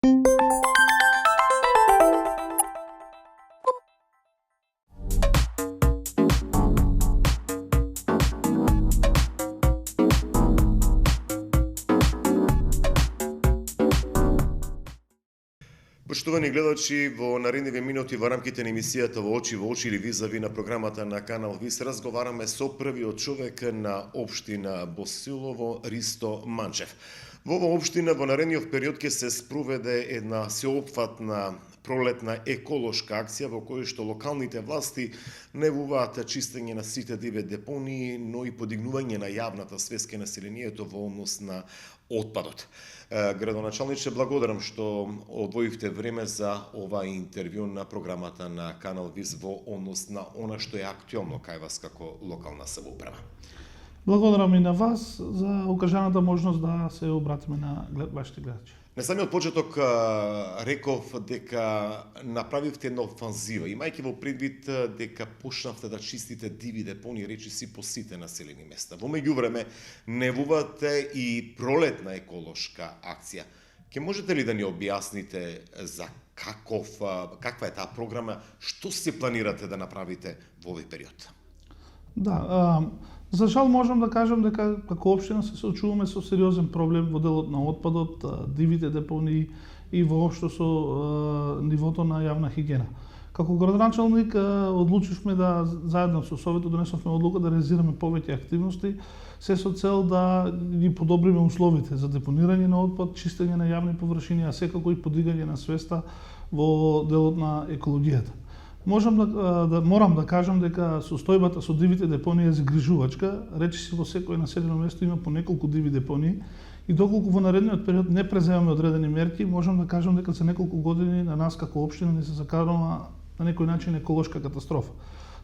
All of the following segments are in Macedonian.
Поштовани гледачи, во наредниве минути во рамките на емисијата во очи или визави на програмата на Канал Вис разговараме со првиот човек на општина Босилово, Ристо Манчев. Во оваа општина во наредниот период ќе се спроведе една сеопфатна пролетна еколошка акција во која што локалните власти најавуваат чистење на сите диве депонии, но и подигнување на јавната свест кај населението во однос на отпадот. Градоначалниче, благодарам што одвоивте време за ова интервју на програмата на Канал Вис во однос на она што е актуелно кај вас како локална самоуправа. Благодарам и на вас за укажаната можност да се обратиме на вашите гледачи. На самиот почеток реков дека направивте една офанзива, имајќи во предвид дека почнавте да чистите диви депонии речиси по сите населени места. Во меѓувреме најавувате и пролетна еколошка акција. Ке можете ли да ни објасните за каква е таа програма, што се планирате да направите во овој период? Да, за жал можам да кажам дека како општина се соочуваме со сериозен проблем во делот на отпадот, дивите депонии и воопшто со нивото на јавна хигиена. Како градоначалник одлучивме да заедно со Советот донесовме одлука да реализираме повеќе активности, се со цел да ги подобриме условите за депонирање на отпад, чистење на јавни површини, а секако и подигање на свеста во делот на екологијата. Морам да кажам дека состојбата со дивите депонии е загрижувачка, речиси во секое населено место има по неколку диви депонии и доколку во наредниот период не преземаме одредени мерки, можам да кажам дека за неколку години на нас како општина не се закарува на некој начин еколошка катастрофа.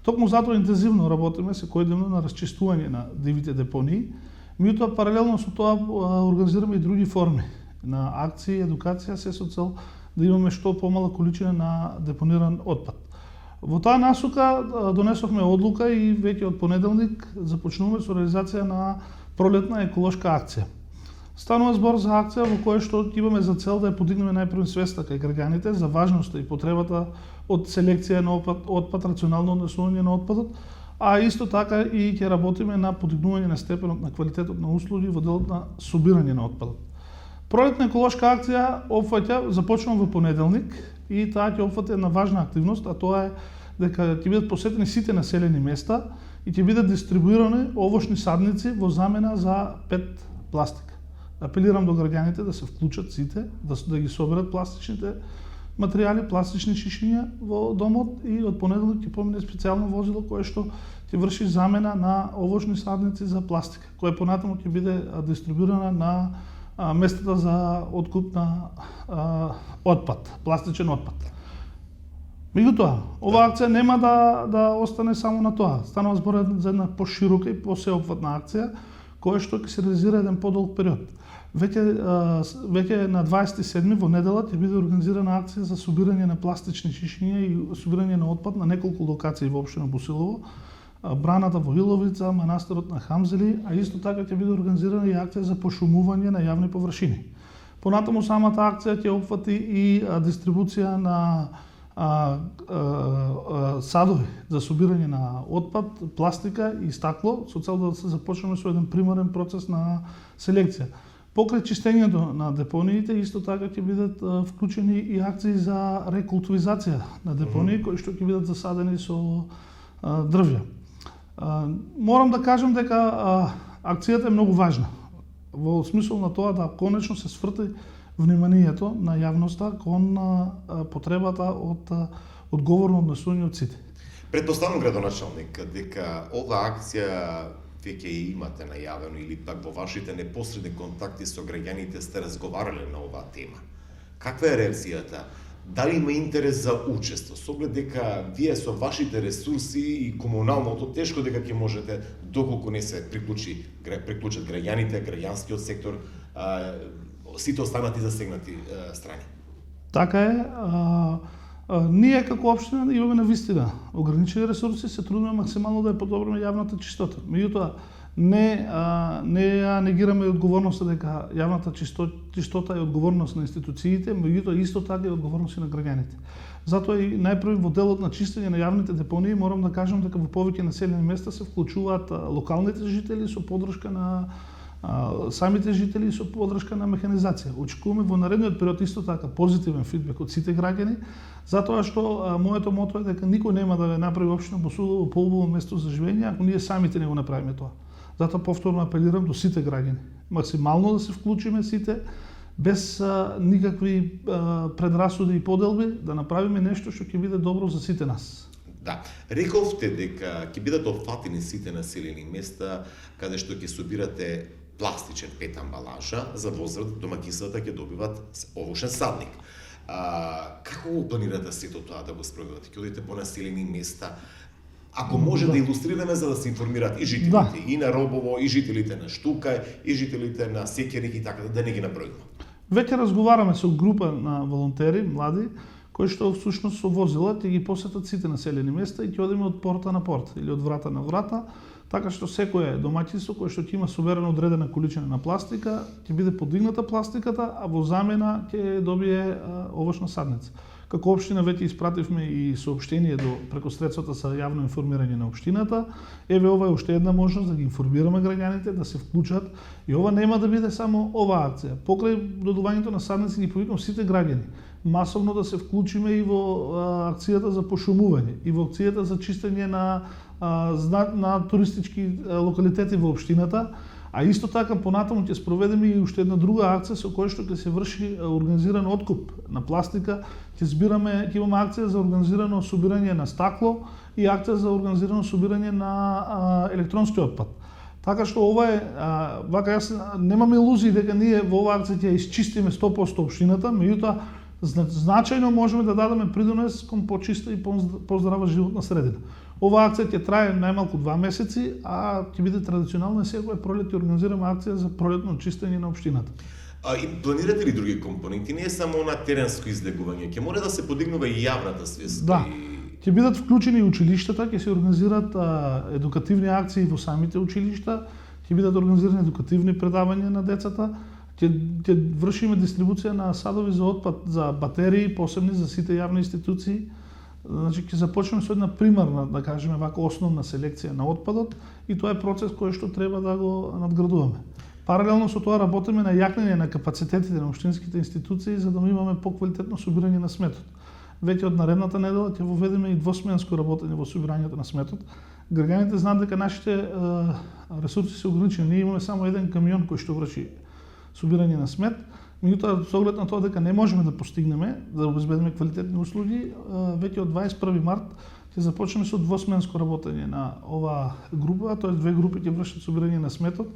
Токму затоа интензивно работиме секојдневно на расчистување на дивите депонии, меѓутоа паралелно со тоа организираме и други форми на акции, едукација, се со цел да имаме што помала количина на депониран отпад. Во таа насока донесовме одлука и веќе од понеделник започнуваме со реализација на пролетна еколошка акција. Станува збор за акција во која што имаме за цел да ја подигнеме најпрво свеста кај граѓаните за важноста и потребата од селекција на отпад, рационално однесување на отпадот, а исто така и ќе работиме на подигнување на степенот на квалитетот на услуги во делот на собирање на отпадот. Пролетна еколошка акција започнува во понеделник и таа ќе опфати една важна активност, а тоа е дека ќе бидат посетени сите населени места и ќе бидат дистрибуирани овошни садници во замена за ПЕТ пластика. Апелирам до граѓаните да се вклучат сите, да ги соберат пластичните материјали, пластични шишиња во домот и од понеделник ќе помине специјално возило кое што ќе врши замена на овошни садници за пластика, која понатаму ќе биде дистрибуирана на местата за откуп на отпад, пластичен отпад. Меѓутоа, оваа акција нема да остане само на тоа. Станува збор за една поширока и посеопфатна акција, која што ќе се реализира еден подолг период. Веќе на 27 во недела ќе биде организирана акција за собирање на пластични шишиња и собирање на отпад на неколку локации во општина Босилово, браната во Иловица, манастирот на Хамзели, а исто така ќе биде организирана и акција за пошумување на јавни површини. Понатаму самата акција ќе опфати и дистрибуција на садови за собирање на отпад, пластика и стакло, со цел да се започнеме со еден примерен процес на селекција. Покрај чистењето на депониите, исто така ќе бидат вклучени и акции за рекултивизација на депонии, кои што ќе бидат засадени со дрвја. Морам да кажам дека акцијата е многу важна, во смисол на тоа да конечно се сврти вниманието на јавноста кон потребата од одговорно однесување од сите. Претпоставам, градоначалник, дека оваа акција веќе имате најавено или пак во вашите непосредни контакти со граѓаните сте разговарале на оваа тема. Каква е реакцијата? Дали има интерес за учество? Со оглед дека вие со вашите ресурси и комуналното тешко дека ќе можете, доколку не се приклучат граѓаните, граѓанскиот сектор, сите останати засегнати страни. Така е. Ние како општина имаме навистина ограничени ресурси, се трудиме максимално да ја подобриме јавната чистота. Меѓутоа, не негираме одговорноста дека јавната чистота е одговорност на институциите, меѓутоа исто така е одговорност и на граѓаните. Затоа и најпрви во делот на чистење на јавните депонии морам да кажам дека во повеќе населени места се вклучуваат локалните жители со поддршка на самите жители со поддршка на механизација. Очекуваме во наредниот период исто така позитивен фидбек од сите граѓани, затоа што моето мото е дека никој нема да направи општина Босилово поубаво место за живење ако ние самите не го направиме тоа. Затоа повторно апелирам до сите граѓани, максимално да се вклучиме сите, без никакви предрасуди и поделби, да направиме нешто што ќе биде добро за сите нас. Да, рековте дека ќе бидат опфатени сите населени места каде што ќе собирате пластичен пет амбалажа за возраст, домаќинствата ќе добиват овошен садник. Како го планирате сето тоа да го спроведете? Ќе одите по населени места? Ако може да илустрираме за да се информираат и жителите и на Робово, и жителите на Штукај, и жителите на Секерник и така, да не ги набројуваме. Веќе разговараме со група на волонтери, млади, кои што всушност со возила ќе ги посетат сите населени места и ќе одиме од порта на порт или од врата на врата, така што секое домаќинство кое што ќе има соберена одредена количина на пластика, ќе биде подигната пластиката, а во замена ќе добие овошна садница. Како општина веќе испративме и соопштение преку средствата за јавно информирање на општината. Еве ова е уште една можност да ги информираме граѓаните да се вклучат и ова нема да биде само оваа акција. Покрај додувањето на садници ги повикам сите граѓани масовно да се вклучиме и во акцијата за пошумување и во акцијата за чистење на туристички локалитети во општината. А исто така понатаму ќе спроведеме и уште една друга акција со која што ќе се врши организиран откуп на пластика. Ќе имаме акција за организирано собирање на стакло и акција за организирано собирање на електронски отпад. Така што ова е вака јас немам илузии дека ние во оваа акција ќе исчистиме 100% општината, меѓутоа значајно можеме да дадеме придонес кон почиста и поздрава животна средина. Оваа акција ќе трае најмалку 2 месеци, а ќе биде традиционална и секоја пролет ќе организираме акција за пролетно чистење на општината. И планирате ли други компоненти? Не е само на теренско излегување, ќе мора да се подигнува и јавната свест. Да. Ќе бидат вклучени и училиштата, ќе се организираат едукативни акции во самите училишта, ќе бидат организирани едукативни предавања на децата, ќе вршиме дистрибуција на садови за отпад, за батерии, посебни за сите јавни институции. Значи ќе започнеме со една примарна, да кажеме вака, основна селекција на отпадот и тоа е процес кој што треба да го надградуваме. Паралелно со тоа работиме на јакнење на капацитетите на општинските институции за да имаме поквалитетно собирање на сметот. Веќе од наредната недела ќе воведеме и двосменско работење во собирањето на сметот. Граѓаните знаат дека нашите ресурси се ограничени. Ние имаме само еден камион кој што врши собирање на смет. Меѓутоа, со оглед на тоа дека не можеме да постигнеме, да обезбедиме квалитетни услуги, веќе од 21 март ќе започнеме со двосменско работење на оваа група, тоа две групи ќе вршат собирање на сметот,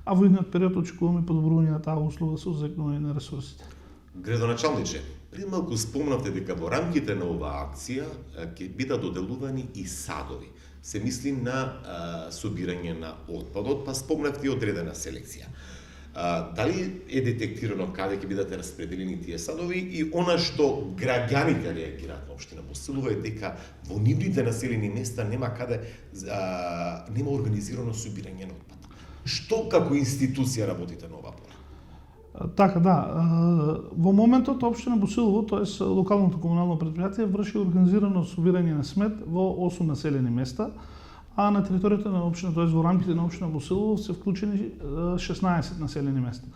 а во идниот период очекуваме подобрување на таа услуга со зекнување на ресурсите. Градоначалниче, пред малку спомнавте дека во рамките на оваа акција ќе бидат доделувани и садови. Се мисли на собирање на отпадот, па спомнавте и одредена селекција. Дали е детектирано каде ќе бидат распределени тие садови и она што граѓаните реагираат на општина Босилово е дека во нивните населени места нема каде нема организирано собирање на отпад. Што како институција работите на оваа пора? Така, да. Во моментот општина Босилово, тоест локалното комунално предпријатие, врши организирано собирање на смет во 8 населени места, а на територијата на општина, тоест во рамките на општина Босилово се вклучени 16 населени места.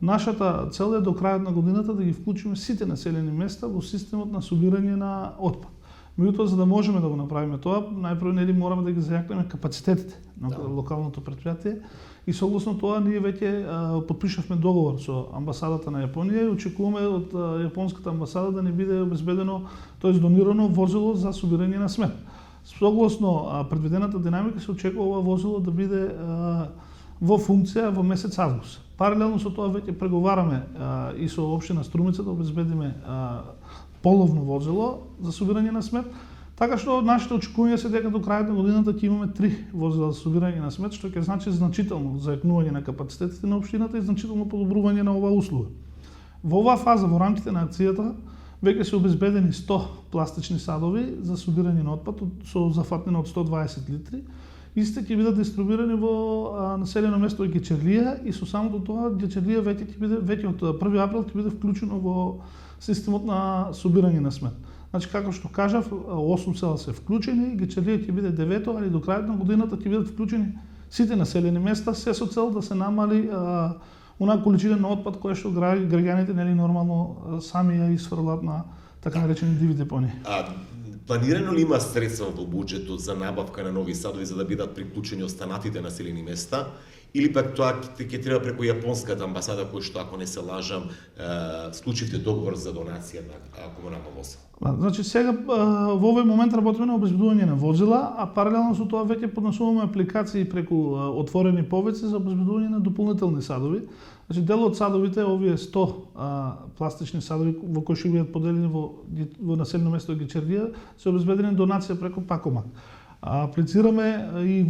Нашата цел е до крајот на годината да ги вклучиме сите населени места во системот на собирање на отпад. Меѓутоа, за да можеме да го направиме тоа, најпрво мораме да ги зајакнеме капацитетите на локалното предпријатие и согласно тоа ние веќе потпишавме договор со амбасадата на Јапонија и очекуваме од јапонската амбасада да ни биде обезбедено, тоест донирано возило за собирање на смет. Согласно предвидената динамика се очекува ова возило да биде во функција во месец август. Паралелно со тоа веќе преговараме и со општина Струмица да обезбедиме половно возило за собирање на смет, така што нашите очекувања се дека до крајот на годината ќе имаме 3 возила за собирање на смет, што ќе значи значително зајакнување на капацитетите на општината и значително подобрување на оваа услуга. Во оваа фаза, во рамките на акцијата, веќе се обезбедени 100 пластични садови за собирање на отпад со зафатнина од 120 литри Истите ќе бидат дистрибуирани во населено место Гечерлија и со самото тоа Гечерлија веќе од 1 април ќе биде вклучено во системот на собирање на смет. Значи, како што кажав, 8 села се вклучени, Гечерлија ќе биде 9, али до крајот на годината ќе бидат вклучени сите населени места, се со цел да се намали онаа количина на отпад која што граѓаните нели нормално сами ја исфрлат на така наречени диви депонии. Планирано ли има средства во буџетот за набавка на нови садови за да бидат приклучени останатите населени места? Или пак тоа ќе треба преку јапонската амбасада, кој што, ако не се лажам, склучивте договор за донација на комунална возила? Значи, сега во овој момент работиме на обезбедување на возила, а паралелно со тоа веќе поднесуваме апликации преку отворени повици за обезбедување на дополнителни садови. Значи, дел од садовите, овие 100 пластични садови во кои ќе бидат поделени во населено место Гечерлија, се обезбедени донација преку Пакомак. Аплицираме и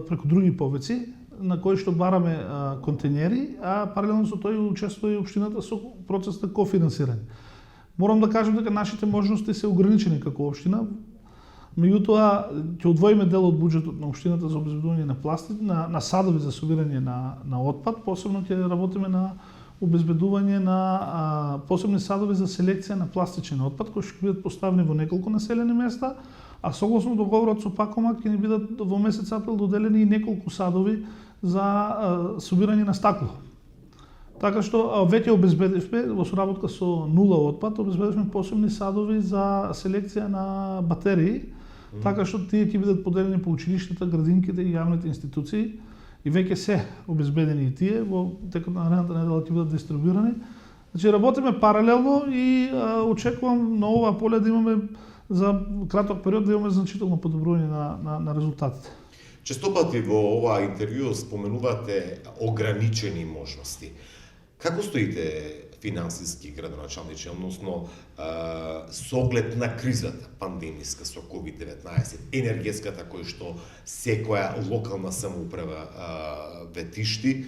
преку други повици, на кои што бараме контейнери, а паралелно со тоа учествува и општината со процес на кофинансирање. Морам да кажам дека нашите можности се ограничени како општина, меѓутоа ќе одвоиме дел од буџетот на општината за обезбедување на пластик, на садови за собирање на отпад, посебно ќе работиме на обезбедување на посебни садови за селекција на пластичен отпад, кои ќе бидат поставени во неколку населени места, а согласно договорот со Пакомак ќе ни бидат во месец април доделени и неколку садови за собирање на стакло. Така што веќе обезбедивме во соработка со нула отпад, обезбедивме посебни садови за селекција на батерии, така што тие ќе бидат поделени по училиштата, градинките и јавните институции и веќе се обезбедени и тие во текот на наредната недела ќе бидат дистрибуирани. Значи работиме паралелно и очекувам на оваа поле да имаме за краток период да имаме значително подобрување на резултатите. Често пати во оваа интервју споменувате ограничени можности. Како стоите финансиски, градоначалниче, односно со оглед на кризата пандемиска со COVID-19, енергетската која што секоја локална самоуправа ветишти,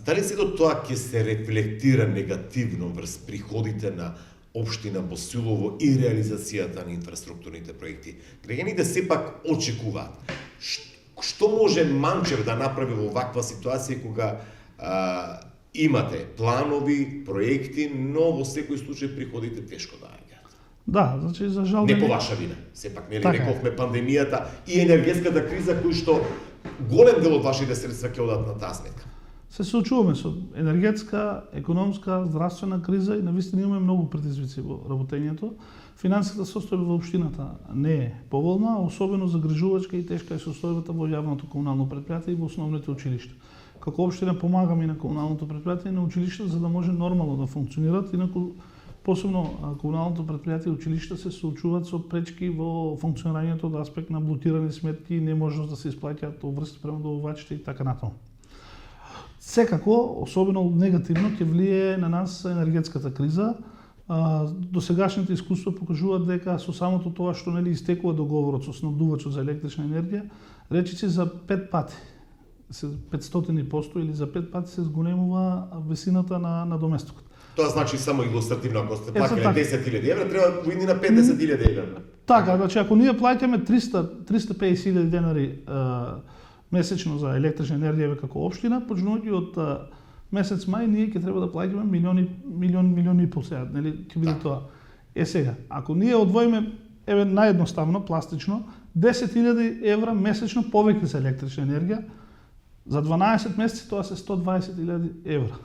дали сето тоа ќе се рефлектира негативно врз приходите на општина Босилово и реализацијата на инфраструктурните проекти? Граѓаните сепак очекуваат. Што може Манчев да направи во ваква ситуација кога имате планови, проекти, но во секој случај приходите тешко доаѓаат? Да, значи за жал не по ваша вина. Сепак нели рековме пандемијата и енергетската криза кој што голем дел од вашите средства ќе одат на таа сметка. Се соочуваме со енергетска, економска, здравствена криза и навистина имаме многу предизвици во работењето. Финансиската состојба во општината не е поволна, особено загрижувачка и тешка е состојбата во јавното комунално предпријатие и во основните училишта. Како општина помагаме и на комуналното предпријатие и на училишта за да може нормално да функционират, инаку посебно комуналното предпријатие и училишта се соочуваат со пречки во функционирањето од аспект на блокирани сметки и неможност да се исплаќаат обврски према добавачите и така натаму. Секако, особено негативно ќе влие на нас енергетската криза. Досегашните искуства покажуваат дека со самото тоа што нели истекува договорот со снабдувачот за електрична енергија, речиси за 5 пати, 500% или за 5 пати се зголемува висината на доместокот. Тоа значи само илустративно, ако сте плакале 10.000 евра, треба во на 50.000 евра. Така, значи ако ние плаќаме 350.000 денари месечно за електрична енергија како општина, почнувајќи од месец мај ние ќе треба да плаќаме милион и пол сега, нели ќе биде тоа. Сега, ако ние одвоиме наједноставно, пластично, 10.000 евра месечно повеќе за електрична енергија, за 12 месеци тоа се 120.000 евра.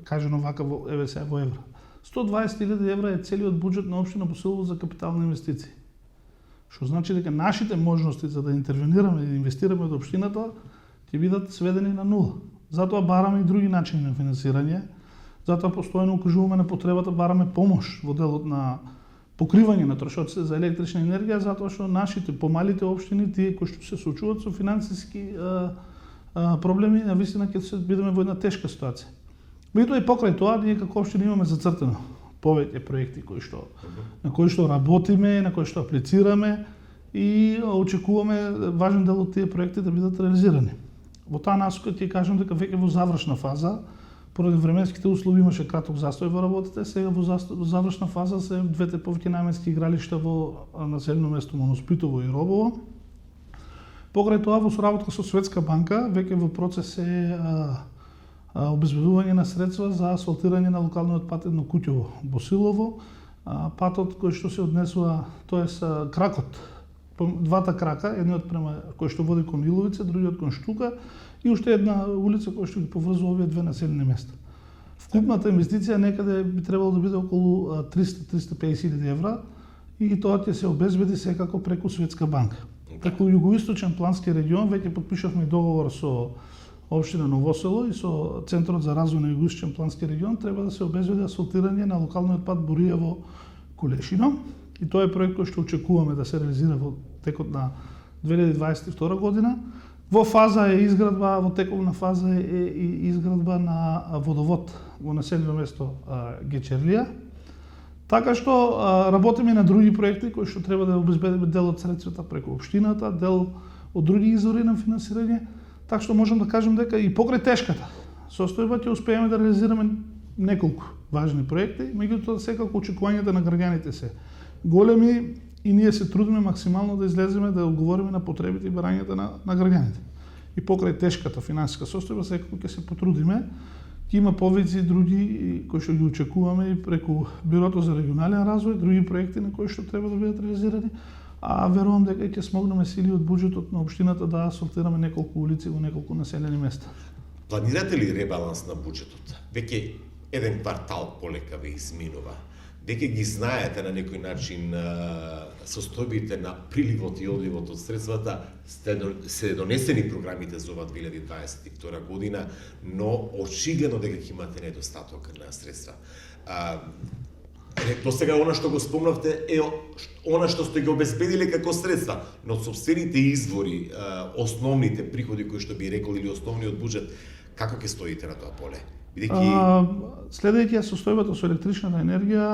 Кажано вака во евра. 120.000 евра е целиот буџет на општина Босилово за капитални инвестиции. Што значи дека нашите можности за да интервенираме и да инвестираме од општината ќе бидат сведени на нула. Затоа бараме и други начини на финансирање, затоа постојано укажуваме на потребата, бараме помош во делот на покривање на трошоците за електрична енергија, затоа што нашите помалите општини, тие кои што се соочуваат со финансиски проблеми, навистина ќе се бидеме во една тешка ситуација. Меѓутоа и покрај тоа, ние како општина имаме зацртано повеќе проекти на кои што работиме, на кои што аплицираме и очекуваме важен дел од тие проекти да бидат реализирани. Во таа насока ќе кажам дека веќе во завршна фаза, поради временските услови имаше краток застој во работите, сега во завршна фаза се двете повеќе наменски игралишта во населено место Моноспитово и Робово. Покрај тоа во соработка со Светска банка веќе во процес е обезбедување на средства за асфалтирање на локалниот пат Еднокуќево Босилово. Патот кој што се однесува, тоест кракот, двата крака, едниот према кој што води кон Иловица, другиот кон Штука и уште една улица која што ги поврзува овие две населени места. Вкупната инвестиција некаде би требало да биде околу 300-350 евра и тоа ќе се обезбеди секако преку Светска банка. Преку Југоисточен плански регион веќе подпишавме договор со општина Ново село и со Центарот за развој на Југоисточен плански регион треба да се обезбеди асфалтирање на локалниот пат Боријево Колешино и тоа е проект кој што очекуваме да се реализира во текот на 2022 година. Во фаза е изградба, во тековна фаза е и изградба на водовод во населено место Гечерлија. Така што работиме на други проекти кои што треба да обезбедиме дел од средствата преку општината, дел од други извори на финансирање. Така што можам да кажам дека и покрај тешката состојба ќе успееме да реализираме неколку важни проекти, меѓутоа секако очекувањата на граѓаните се големи и ние се трудиме максимално да излеземе да одговориме на потребите и барањата на граѓаните. И покрај тешката финансиска состојба секако ќе се потрудиме. Ќе има повеќе други кои што ги очекуваме и преку Бирото за регионален развој, други проекти на кои што треба да бидат реализирани, а верувам дека ќе смогнеме сили од буџетот на општината да асфалтираме неколку улици во неколку населени места. Планирате ли ребаланс на буџетот? Веќе еден квартал полека ве изминува. Веќе ги знаете на некој начин состојбите на приливот и одливот од средствата, се донесени програмите за ова 2022 година, но очигледно дека ќе имате недостаток на средства. До сега она што го спомнавте е она што сте ги обезбедиле како средства, но сопствените извори, основните приходи кои што би рекол или основниот буџет, како ќе стоите на тоа поле? Следејќи состојбата со електричната енергија,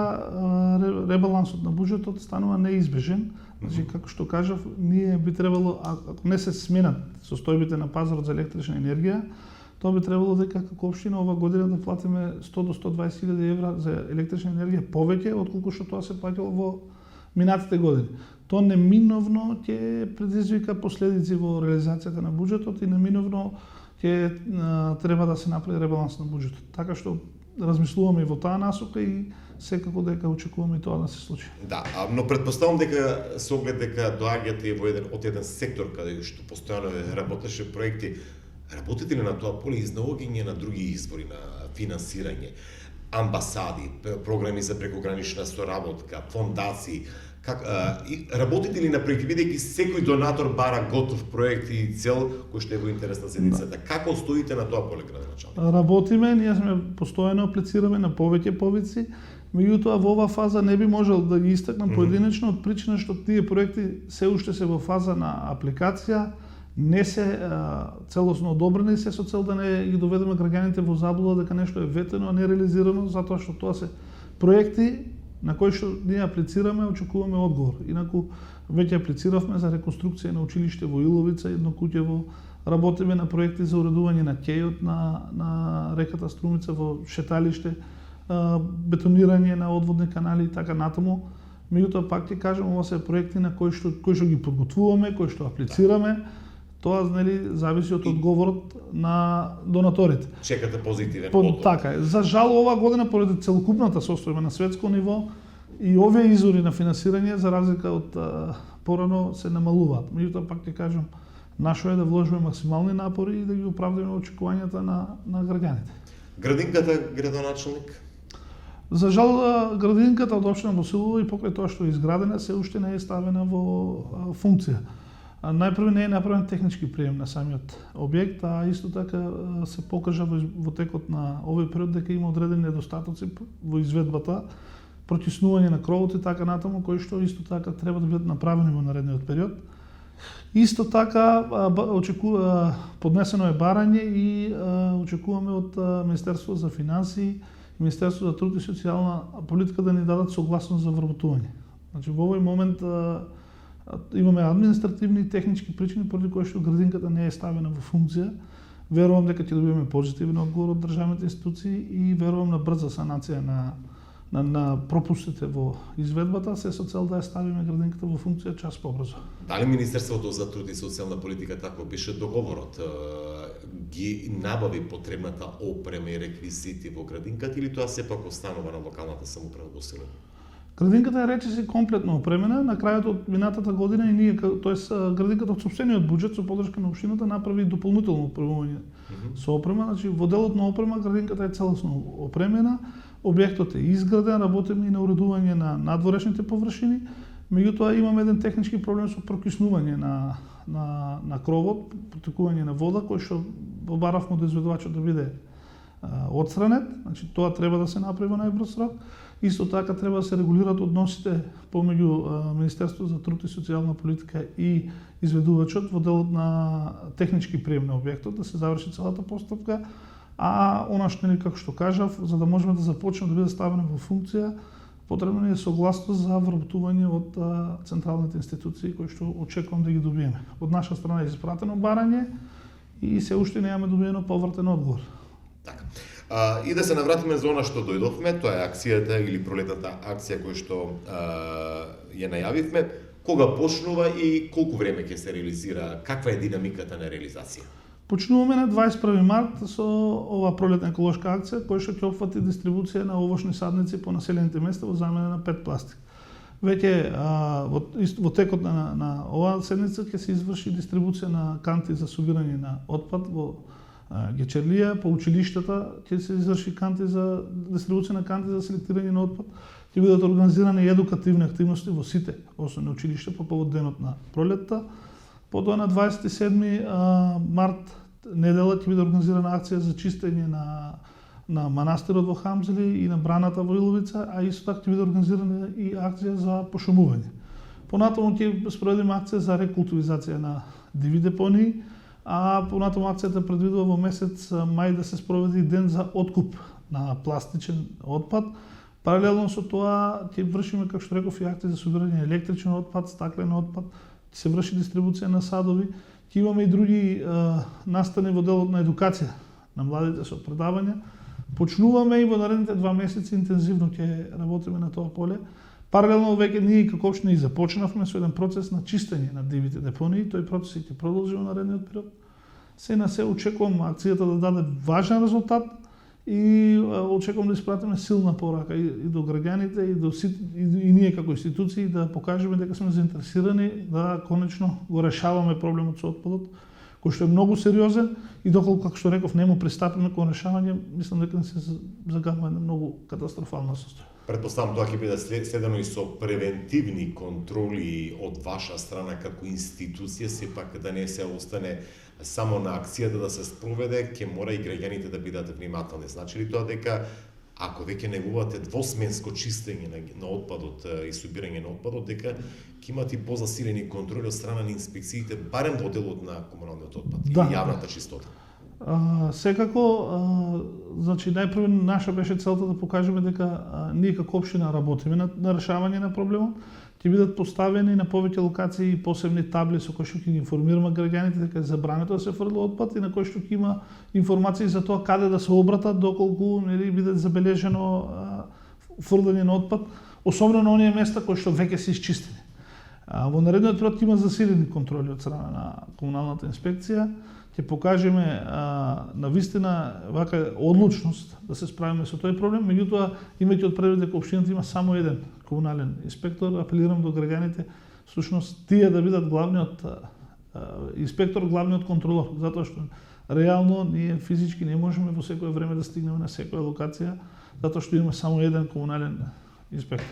ребалансот на буџетот станува неизбежен. Значи, како што кажав, ние би требало, ако не се сменат состојбите на пазарот за електрична енергија, тоа би требало дека како општина ова година да платиме 100 до 120.000 евра за електрична енергија повеќе отколку што тоа се плаќало во минатите години. Тоа неминовно ќе предизвика последици во реализацијата на буџетот и неминовно ќе треба да се направи ребаланс на буџетот. Така што размислуваме и во таа насока и секако дека очекуваме и тоа да се случи. Да, но предпоставам дека со оглед дека доаѓате во еден сектор каде што постојано работеше проекти, работите ли на тоа поле изнаоѓање на други извори на финансирање, амбасади, програми за прекогранична соработка, фондации, работите ли на проекти, бидејќи секој донатор бара готов проект и цел кој што е во интерес на заедницата? Како стоите на тоа поле, градоначалник? Работиме, ние сме постојано аплицираме на повеќе повици, меѓутоа во оваа фаза не би можел да ги истакнам поединечно од причина што тие проекти се уште се во фаза на апликација, не се целосно одобрени, се со цел да не ги доведеме граѓаните во заблуда дека нешто е ветено, а не реализирано, затоа што тоа се проекти на кои што ние аплицираме, очекуваме одговор. Инаку веќе аплициравме за реконструкција на училиште во Иловица, Еднокуќево, работиме на проекти за уредување на ќејот на реката Струмица во шеталиште, бетонирање на одводни канали и така натаму. Меѓутоа пак ќе кажам, ова се проекти на кои што ги подготвуваме, кои што аплицираме. Тоа зависи од одговорот на донаторите. Чекате позитивен одговор. Така е. За жал оваа година поради целокупната состојба на светско ниво и овие извори на финансирање за разлика од порано се намалуваат. Меѓутоа пак ќе кажам, нашо е да вложиме максимални напори и да ги оправдаме очекувањата на граѓаните. Градинката, градоначалник? За жал градинката од општина Босилово и покрај тоа што е изградена се уште не е ставена во функција. Најпрво не е направен технички прием на самиот објект, а исто така се покажа во текот на овој период дека има одредени недостатоци во изведбата, протиснување на кровот и така натаму, кои што исто така треба да бидат направени во наредниот период. Исто така поднесено е барање и очекуваме од Министерството за финансии и Министерството за труд и социјална политика да ни дадат согласност за вработување. Значи во овој момент имаме административни и технички причини поради кои што градинката не е ставена во функција. Верувам дека ќе добиеме позитивен одговор од државните институции и верувам на брза санација на пропустите во изведбата, се со цел да ја ставиме градинката во функција час побрзо. Дали Министерството за труд и социјална политика, како беше договорот, ги набави потребната опрема и реквизити во градинката или тоа сепак останува на локалната самоуправа во село? Градинката е речиси комплетно опремена. На крајот од минатата година и ние, тоест градинката од сопствениот буџет со подршка на општината направи дополнително опремување со опрема, значи во делот на опрема градинката е целосно опремена. Објектот е изграден, работиме и на уредување на надворешните површини. Меѓутоа имаме еден технички проблем со прокиснување на кровот, протекување на вода, кој што побаравме од изведувачот да биде отстранет. Значи тоа треба да се направи во најбрз рок. Исто така треба да се регулираат односите помеѓу Министерството за труд и социјална политика и изведувачот во делот на технички прием на објектот, да се заврши целата постапка, а она што како што кажав, за да можеме да започнеме да биде ставено во функција, потребно ни е согласност за вработување од централните институции кои што очекувам да ги добиеме. Од наша страна е испратено барање и се уште немаме добиено повратен одговор. Така. И да се навратиме за она што дојдовме, тоа е акцијата или пролетната акција која што ја најавивме. Кога почнува и колку време ќе се реализира? Каква е динамиката на реализација? Почнуваме на 21 март со ова пролетна еколошка акција која што ќе опфати дистрибуција на овошни садници по населените места во замена на пет пластик. Веќе во текот на оваа седница ќе се изврши дистрибуција на канти за собирање на отпад во Гечерлија, по училиштата ќе се изврши канти за дистрибуција на канти за селектирање на отпад. Ќе бидат организирани едукативни активности во сите основни училишта по повод денот на пролетта. Потоа на 27 март недела ќе биде организирана акција за чистење на манастирот во Хамзели и на браната во Иловица, а исто така ќе биде организирана и акција за пошумување. Понатаму ќе спроведеме акција за рекултивизација на диви депонии, а понатаму акцијата предвидува во месец мај да се спроведе и ден за откуп на пластичен отпад. Паралелно со тоа ќе вршиме, како што реков, и акции за собирање електричен отпад, стаклен отпад, ќе се врши дистрибуција на садови, ќе имаме и други настани во делот на едукација на младите со предавања. Почнуваме и во наредните 2 месеци интензивно ќе работиме на тоа поле. Паралелно веќе ние како општина и започнавме со еден процес на чистење на дивите депонии, тој процес ќе продолжи во наредниот период. Се на се очекувам акцијата да даде важен резултат и очекувам да испратиме силна порака и до граѓаните и ние како институции да покажеме дека сме заинтересирани да конечно го решаваме проблемот со отпадот, кој што е многу сериозен и доколку, како што реков, нему пристапиме кон решавање, мислам дека не се загадува една многу катастрофална состојба. Предпоставам тоа ќе биде следено и со превентивни контроли од ваша страна како институција, сепак да не се остане само на акцијата да се спроведе, ќе мора и граѓаните да бидат внимателни. Значи ли тоа дека ако веќе негувате двосменско чистење на отпадот и собирање на отпадот, дека ќе имате и позасилени контроли од страна на инспекциите, барем во делот на комуналниот отпад и јавната чистота? Секако, значи најпрво наша беше целта да покажеме дека ние како општина работиме на решавање на проблемот. Ќе бидат поставени на повеќе локации и посебни табли со кои што ќе ги информираме граѓаните дека е забрането да се фрла отпад и на кои што ќе има информации за тоа каде да се обратат доколку биде забележено фрлање на отпад, особено на оние места кои што веќе се исчистени. Во наредниот период има засилени контроли од страна на комуналната инспекција. Ќе покажеме на вистина вака одлучност да се справиме со тој проблем, меѓутоа имајќи од предвид дека општината има само еден комунален инспектор, апелирам до граѓаните всушност тие да бидат главниот инспектор, главниот контролор, затоа што реално ние физички не можеме во секое време да стигнеме на секоја локација, затоа што имаме само еден комунален инспектор.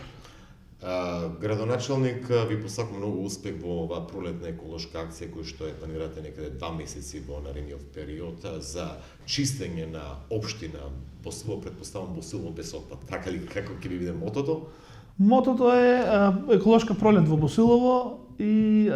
Градоначалник, ви посакувам многу успех во оваа пролетна еколошка акција која што е планирате некаде 2 месеци во наредниот период за чистење на општина Босилово, предпоставам Босилово без отпад. Така ли како ќе ви биде мотото? Мотото е еколошка пролет во Босилово и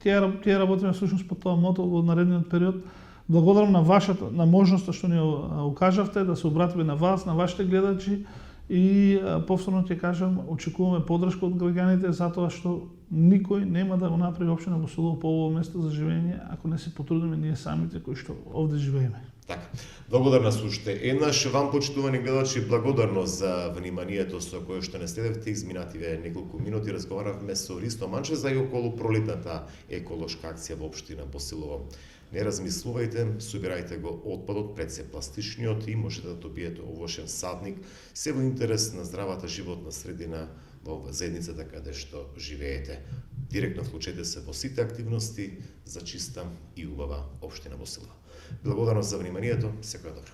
ќе работиме всушност по тоа мото во наредниот период. Благодарам на можноста што ни укажавте да се обратиме на вас, на вашите гледачи. И повторно ќе кажам, очекуваме поддршка од граѓаните затоа што никој нема да го направи општина Босилово по ово место за живење ако не се потрудиме ние самите кои што овде живееме. Така, благодарна су уште еднаш вам, почитувани гледачи, благодарност за вниманието со кое што не следевте. Изминативе неколку минути разговаравме со Ристо Манчеза и околу пролетната еколошка акција во општина Босилово. Не размислувајте, собирајте го отпадот пред се пластичниот и можете да добиете овошен садник, се во интерес на здравата животна средина во заедницата каде што живеете. Директно вклучете се во сите активности за чиста и убава општина Босилово. Благодарност за вниманието, секоја добро.